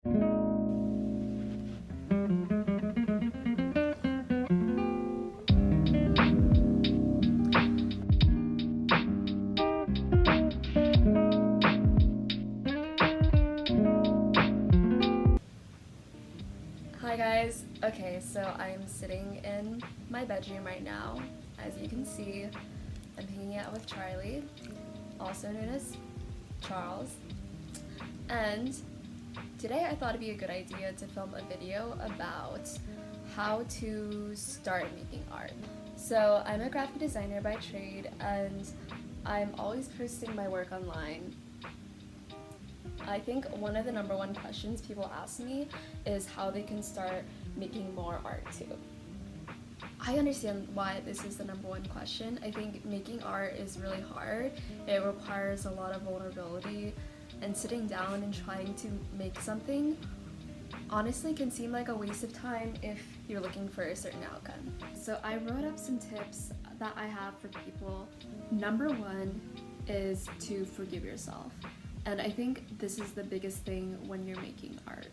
Hi guys. Okay, so I'm sitting in my bedroom right now. As you can see, I'm hanging out with Charlie, also known as Charles. And today I thought it'd be a good idea to film a video about how to start making art. So I'm a graphic designer by trade and I'm always posting my work online. I think one of the number one questions people ask me is how they can start making more art too. I understand why this is the number one question. I think making art is really hard. It requires a lot of vulnerability, and sitting down and trying to make something honestly can seem like a waste of time if you're looking for a certain outcome. So I wrote up some tips that I have for people. Number one is to forgive yourself. And I think this is the biggest thing when you're making art.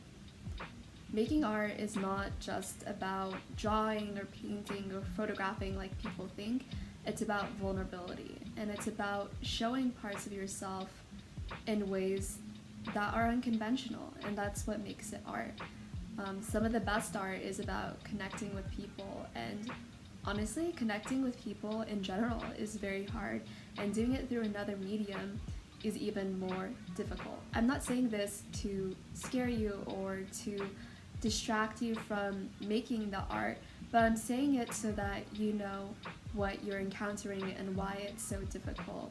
Making art is not just about drawing or painting or photographing like people think. It's about vulnerability, and it's about showing parts of yourself in ways that are unconventional, and that's what makes it art. Some of the best art is about connecting with people, and honestly, connecting with people in general is very hard, and doing it through another medium is even more difficult. I'm not saying this to scare you or to distract you from making the art, but I'm saying it so that you know what you're encountering and why it's so difficult.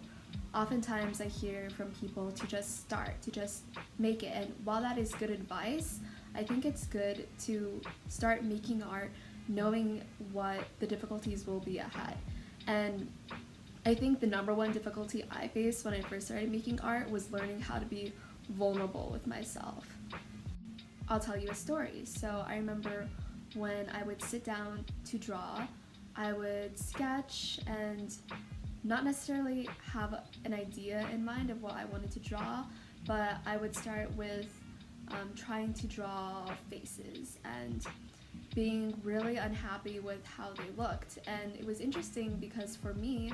Oftentimes I hear from people to just start, to just make it, and while that is good advice, I think it's good to start making art knowing what the difficulties will be ahead. And I think the number one difficulty I faced when I first started making art was learning how to be vulnerable with myself. I'll tell you a story. So I remember when I would sit down to draw, I would sketch and not necessarily have an idea in mind of what I wanted to draw, but I would start with trying to draw faces and being really unhappy with how they looked. And it was interesting because for me,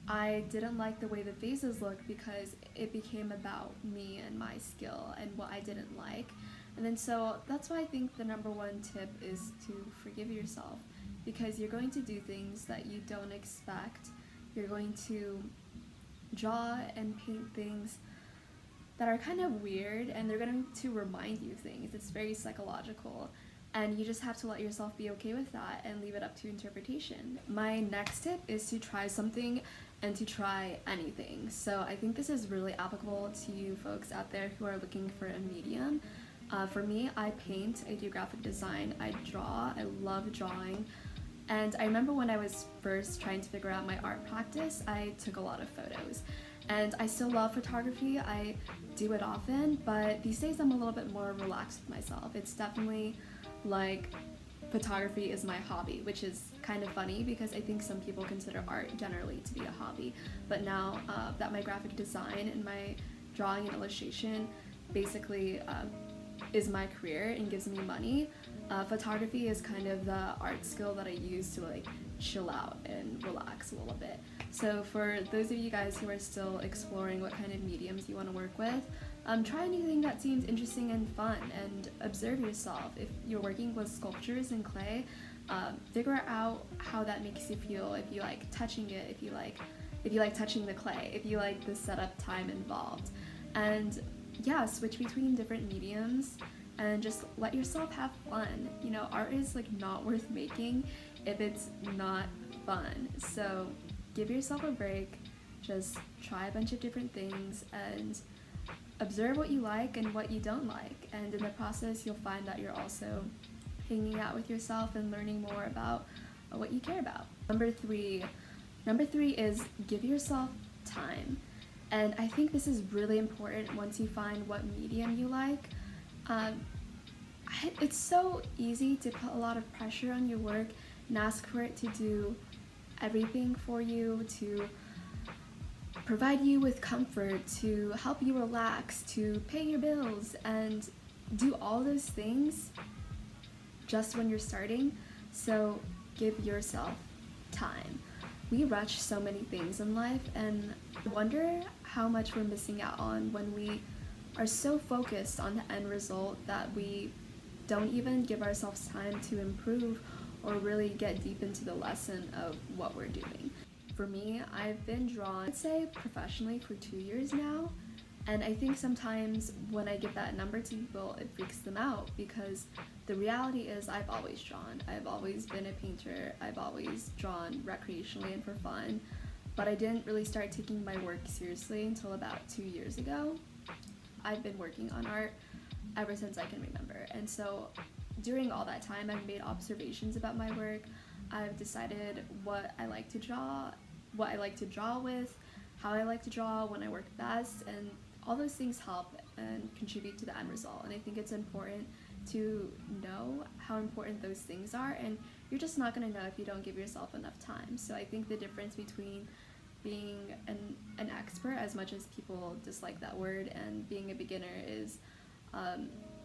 I didn't like the way the faces looked because it became about me and my skill and what I didn't like. And then so that's why I think the number one tip is to forgive yourself, because you're going to do things that you don't expect. You're going to draw and paint things that are kind of weird, and they're going to remind you things. It's very psychological. And you just have to let yourself be okay with that and leave it up to interpretation. My next tip is to try something and to try anything. So I think this is really applicable to you folks out there who are looking for a medium. For me, I paint, I do graphic design, I draw, I love drawing. And I remember when I was first trying to figure out my art practice, I took a lot of photos. And I still love photography, I do it often, but these days I'm a little bit more relaxed with myself. It's definitely like photography is my hobby, which is kind of funny because I think some people consider art generally to be a hobby. But now that my graphic design and my drawing and illustration basically is my career and gives me money, photography is kind of the art skill that I use to like chill out and relax a little bit. So for those of you guys who are still exploring what kind of mediums you want to work with, try anything that seems interesting and fun, and observe yourself. If you're working with sculptures and clay, figure out how that makes you feel. If you like touching it, if you like touching the clay, if you like the setup time involved, and yeah, switch between different mediums and just let yourself have fun. You know, art is like not worth making if it's not fun. So give yourself a break, just try a bunch of different things and observe what you like and what you don't like. And in the process, you'll find that you're also hanging out with yourself and learning more about what you care about. Number three is give yourself time. And I think this is really important once you find what medium you like. It's so easy to put a lot of pressure on your work and ask for it to do everything for you, to provide you with comfort, to help you relax, to pay your bills, and do all those things just when you're starting, so give yourself time. We rush so many things in life, and I wonder how much we're missing out on when we are so focused on the end result that we don't even give ourselves time to improve or really get deep into the lesson of what we're doing. For me, I've been drawn, I'd say professionally for 2 years now, and I think sometimes when I give that number to people, it freaks them out because the reality is I've always drawn. I've always been a painter. I've always drawn recreationally and for fun, but I didn't really start taking my work seriously until about 2 years ago. I've been working on art ever since I can remember, and so during all that time I've made observations about my work. I've decided what I like to draw, what I like to draw with, how I like to draw, when I work best, and all those things help and contribute to the end result. And I think it's important to know how important those things are, and you're just not going to know if you don't give yourself enough time. So I think the difference between being an expert, as much as people dislike that word, and being a beginner is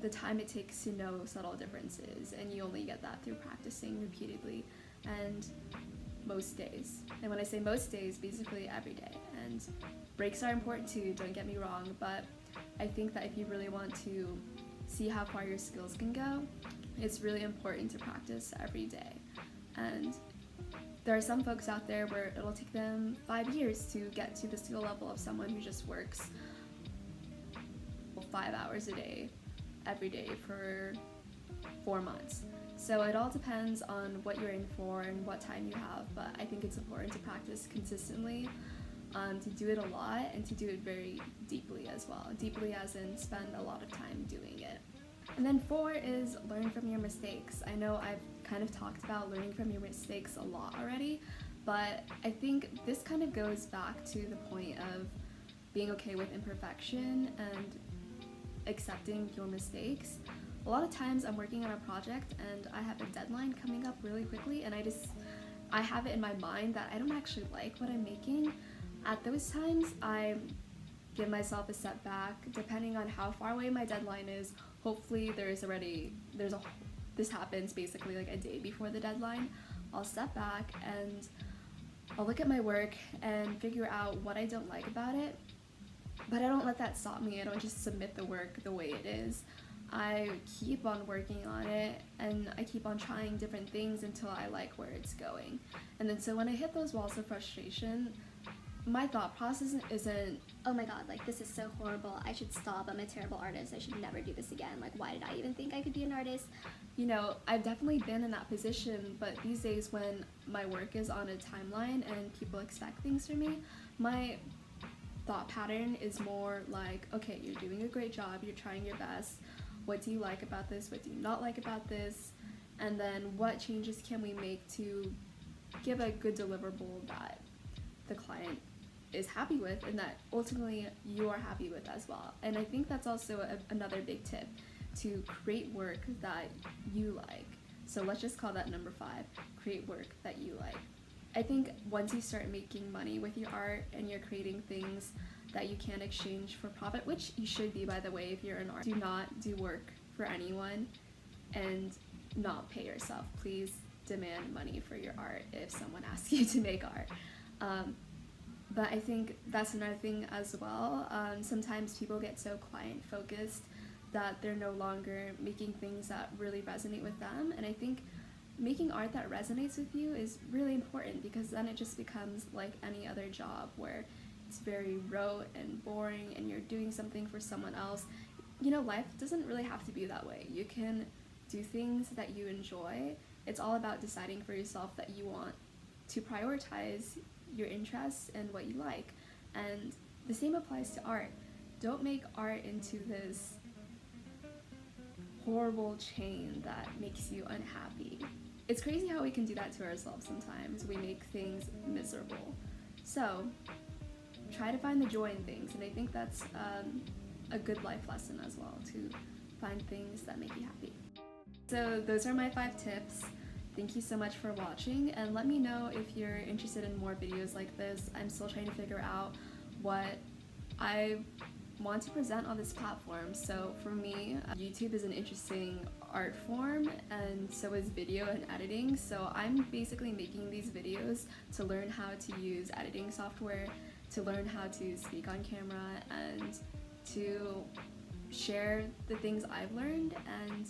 the time it takes to know subtle differences, and you only get that through practicing repeatedly and most days. And when I say most days, basically every day. And breaks are important too, don't get me wrong, but I think that if you really want to see how far your skills can go, it's really important to practice every day. And there are some folks out there where it'll take them 5 years to get to the skill level of someone who just works 5 hours a day every day for 4 months. So it all depends on what you're in for and what time you have, but I think it's important to practice consistently, to do it a lot, and to do it very deeply as well. Deeply as in spend a lot of time doing it. And then 4 is learn from your mistakes. I know I've kind of talked about learning from your mistakes a lot already, but I think this kind of goes back to the point of being okay with imperfection and accepting your mistakes. A lot of times I'm working on a project and I have a deadline coming up really quickly, and I have it in my mind that I don't actually like what I'm making. At those times, I give myself a step back, depending on how far away my deadline is. Hopefully this happens basically like a day before the deadline. I'll step back and I'll look at my work and figure out what I don't like about it, but I don't let that stop me. I don't just submit the work the way it is. I keep on working on it, and I keep on trying different things until I like where it's going. And then so when I hit those walls of frustration, my thought process isn't, oh my god, like this is so horrible, I should stop, I'm a terrible artist, I should never do this again, like why did I even think I could be an artist? You know, I've definitely been in that position, but these days when my work is on a timeline and people expect things from me, my thought pattern is more like, okay, you're doing a great job, you're trying your best, what do you like about this, what do you not like about this, and then what changes can we make to give a good deliverable that the client is happy with and that ultimately you are happy with as well. And I think that's also another big tip, to create work that you like. So let's just call that number 5, create work that you like. I think once you start making money with your art and you're creating things that you can exchange for profit, which you should be, by the way, if you're an artist. Do not do work for anyone and not pay yourself. Please demand money for your art if someone asks you to make art. But I think that's another thing as well. Sometimes people get so client focused that they're no longer making things that really resonate with them. And I think making art that resonates with you is really important, because then it just becomes like any other job where it's very rote and boring and you're doing something for someone else. You know, life doesn't really have to be that way. You can do things that you enjoy. It's all about deciding for yourself that you want to prioritize your interests and what you like. And the same applies to art. Don't make art into this horrible chain that makes you unhappy. It's crazy how we can do that to ourselves sometimes. We make things miserable. So try to find the joy in things, and I think that's a good life lesson as well, to find things that make you happy. So those are my 5 tips. Thank you so much for watching, and let me know if you're interested in more videos like this. I'm still trying to figure out what I want to present on this platform. So for me, YouTube is an interesting art form, and so is video and editing. So I'm basically making these videos to learn how to use editing software, to learn how to speak on camera, and to share the things I've learned and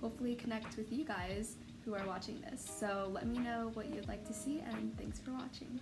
hopefully connect with you guys who are watching this. So let me know what you'd like to see, and thanks for watching.